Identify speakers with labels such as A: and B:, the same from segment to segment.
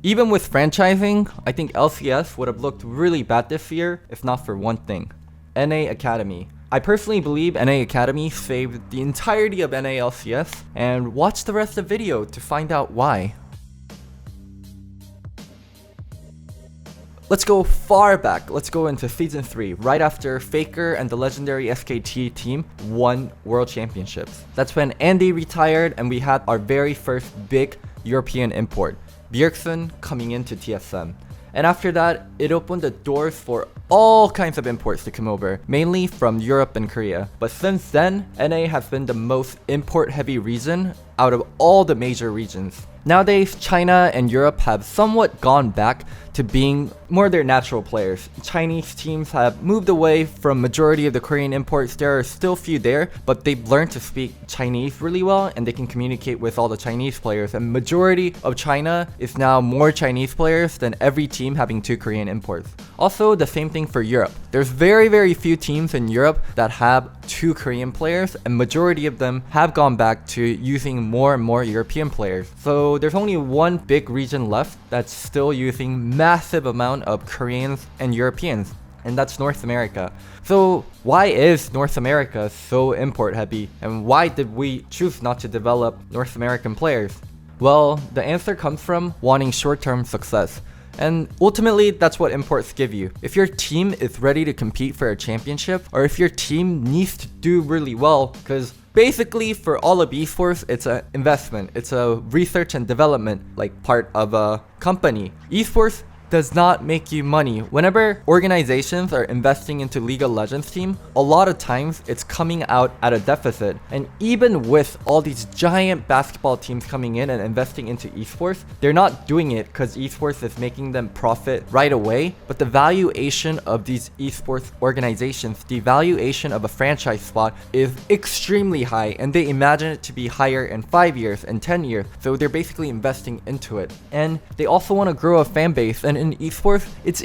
A: Even with franchising, I think LCS would have looked really bad this year if not for one thing: NA Academy. I personally believe NA Academy saved the entirety of NA LCS, and watch the rest of the video to find out why. Let's go far back. Let's go into Season 3, right after Faker and the legendary SKT team won World Championships. That's when Andy retired and we had our very first big European import, Bjergsen, coming into TSM. And after that, it opened the doors for all kinds of imports to come over, mainly from Europe and Korea. But since then, NA has been the most import-heavy region out of all the major regions. Nowadays, China and Europe have somewhat gone back to being more their natural players. Chinese teams have moved away from majority of the Korean imports. There are still few there, but they've learned to speak Chinese really well and they can communicate with all the Chinese players. And majority of China is now more Chinese players than every team having 2 Korean imports. Also, the same thing for Europe. There's very few teams in Europe that have 2 Korean players, and majority of them have gone back to using more and more European players. So there's only one big region left that's still using massive amount of Koreans and Europeans, and that's North America. So why is North America so import heavy, and why did we choose not to develop North American players? Well, the answer comes from wanting short-term success. And ultimately, that's what imports give you. If your team is ready to compete for a championship, or if your team needs to do really well, because basically for all of esports, it's an investment. It's a research and development like part of a company. Esports does not make you money. Whenever organizations are investing into League of Legends team, a lot of times it's coming out at a deficit. And even with all these giant basketball teams coming in and investing into esports, they're not doing it because esports is making them profit right away. But the valuation of these esports organizations, the valuation of a franchise spot is extremely high, and they imagine it to be higher in 5 years and 10 years. So they're basically investing into it. And they also want to grow a fan base, and in esports, it's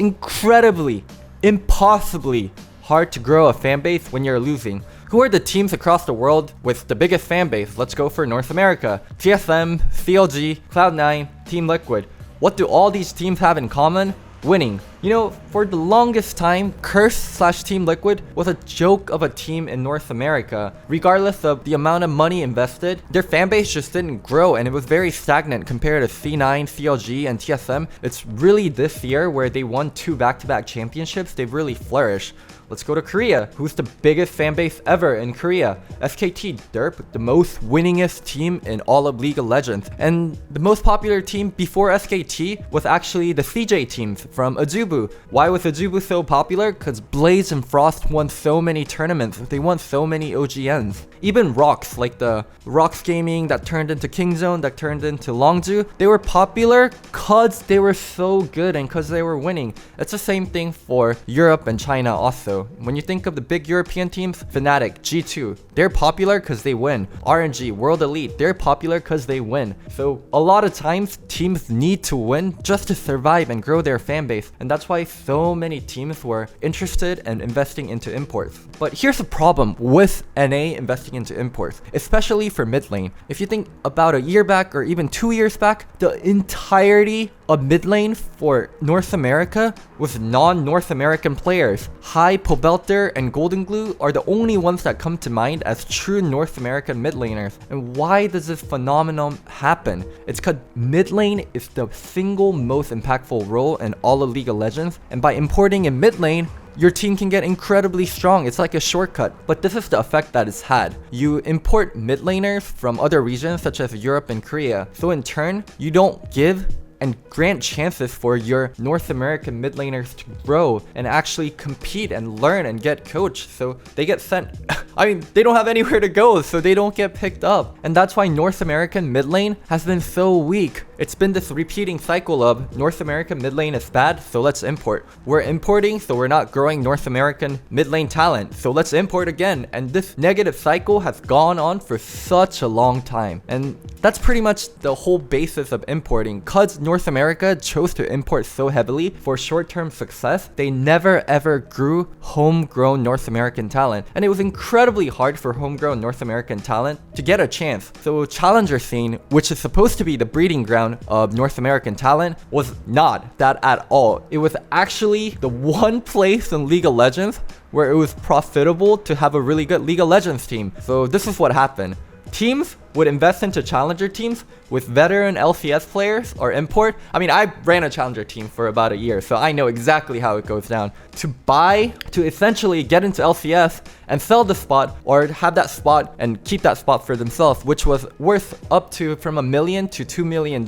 A: impossibly hard to grow a fan base when you're losing. Who are the teams across the world with the biggest fan base? Let's go for North America. TSM, CLG, Cloud9, Team Liquid. What do all these teams have in common? Winning. You know, for the longest time, Curse/Team Liquid was a joke of a team in North America. Regardless of the amount of money invested, their fanbase just didn't grow, and it was very stagnant compared to C9, CLG, and TSM. It's really this year where they won 2 back-to-back championships, they've really flourished. Let's go to Korea. Who's the biggest fan base ever in Korea? SKT, derp, the most winningest team in all of League of Legends. And the most popular team before SKT was actually the CJ teams from Azubu. Why was Azubu so popular? Because Blaze and Frost won so many tournaments. They won so many OGNs. Even Rocks, like the Rocks Gaming that turned into Kingzone, that turned into Longju, they were popular because they were so good and because they were winning. It's the same thing for Europe and China also. When you think of the big European teams, Fnatic, G2, they're popular because they win. RNG, World Elite, they're popular because they win. So a lot of times, teams need to win just to survive and grow their fan base. And that's why so many teams were interested in investing into imports. But here's the problem with NA investing into imports, especially for mid lane. If you think about a year back or even 2 years back, the entirety of mid lane for North America was non-North American players. High, Pobelter, and Golden Glue are the only ones that come to mind as true North American mid laners. And why does this phenomenon happen? It's because mid lane is the single most impactful role in all of League of Legends, and by importing in mid lane, your team can get incredibly strong. It's like a shortcut. But this is the effect that it's had. You import mid laners from other regions such as Europe and Korea. So in turn, you don't give and grant chances for your North American mid laners to grow and actually compete and learn and get coached. So they get sent. I mean, they don't have anywhere to go, so they don't get picked up. And that's why North American mid lane has been so weak. It's been this repeating cycle of North American mid lane is bad, so let's import. We're importing, so we're not growing North American mid lane talent, so let's import again. And this negative cycle has gone on for such a long time. And that's pretty much the whole basis of importing. Cause North America chose to import so heavily for short-term success, they never ever grew homegrown North American talent. And it was incredibly hard for homegrown North American talent to get a chance. So challenger scene, which is supposed to be the breeding ground breakdown of North American talent was not that at all. It was actually the one place in League of Legends where it was profitable to have a really good League of Legends team. So this is what happened. Teams would invest into challenger teams with veteran LCS players or import. I mean, I ran a challenger team for about a year, so I know exactly how it goes down. To essentially get into LCS and sell the spot, or have that spot and keep that spot for themselves, which was worth up to from $1 million to $2 million.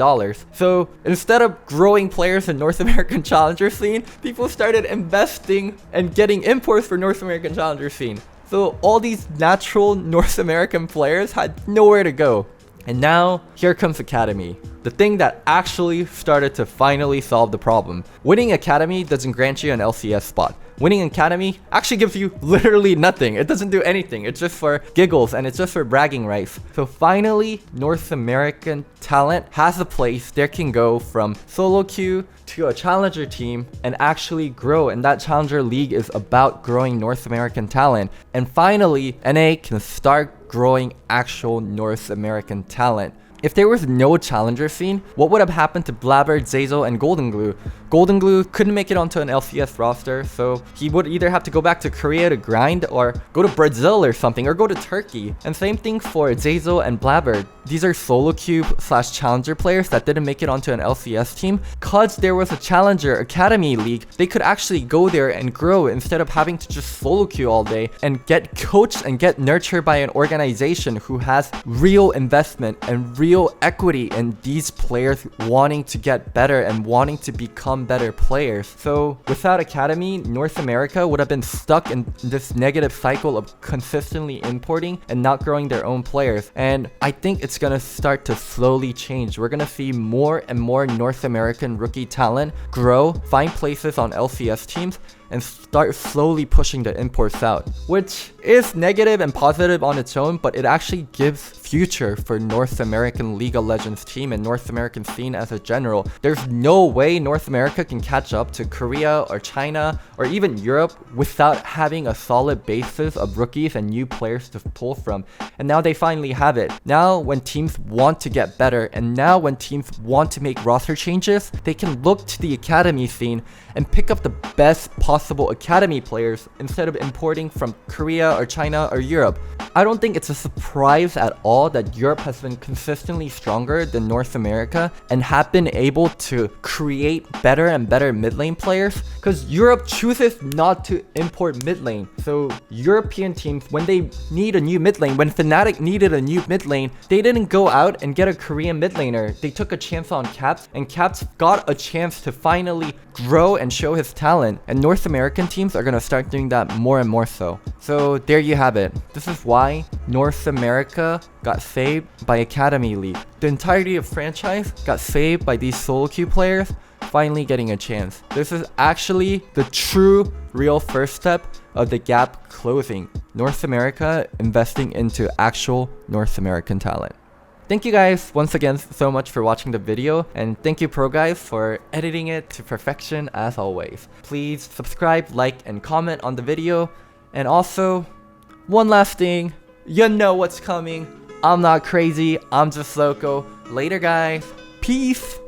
A: So instead of growing players in North American challenger scene, people started investing and getting imports for North American challenger scene. So all these natural North American players had nowhere to go. And now, here comes Academy. The thing that actually started to finally solve the problem. Winning Academy doesn't grant you an LCS spot. Winning Academy actually gives you literally nothing. It doesn't do anything. It's just for giggles and it's just for bragging rights. So finally, North American talent has a place they can go from solo queue to a challenger team and actually grow. And that challenger league is about growing North American talent. And finally, NA can start growing actual North American talent. If there was no challenger scene, what would have happened to Blabber, Zazel, and Golden Glue? Golden Glue couldn't make it onto an LCS roster, so he would either have to go back to Korea to grind, or go to Brazil or something, or go to Turkey. And same thing for Zazel and Blabber. These are solo cube / challenger players that didn't make it onto an LCS team. Cause there was a challenger academy league, they could actually go there and grow instead of having to just solo queue all day and get coached and get nurtured by an organization who has real investment and real equity in these players wanting to get better and wanting to become better players. So without Academy, North America would have been stuck in this negative cycle of consistently importing and not growing their own players. And I think it's gonna start to slowly change. We're gonna see more and more North American rookie talent grow, find places on LCS teams, and start slowly pushing the imports out, which is negative and positive on its own, but it actually gives future for North American League of Legends team and North American scene as a general. There's no way North America can catch up to Korea or China or even Europe without having a solid basis of rookies and new players to pull from. And now they finally have it. Now when teams want to get better, and now when teams want to make roster changes, they can look to the academy scene and pick up the best possible academy players instead of importing from Korea or China or Europe. I don't think it's a surprise at all that Europe has been consistently stronger than North America and have been able to create better and better mid lane players, because Europe chooses not to import mid lane. So European teams, when they need a new mid lane, when Fnatic needed a new mid lane, they didn't go out and get a Korean mid laner. They took a chance on Caps, and Caps got a chance to finally grow and show his talent. And North American teams are gonna start doing that more and more so. So there you have it. This is why North America got saved by Academy League. The entirety of franchise got saved by these solo queue players finally getting a chance. This is actually the true, real first step of the gap closing. North America investing into actual North American talent. Thank you guys once again so much for watching the video, and thank you Pro Guys for editing it to perfection as always. Please subscribe, like, and comment on the video. And also, one last thing, you know what's coming. I'm not crazy, I'm just Loco. Later guys, peace!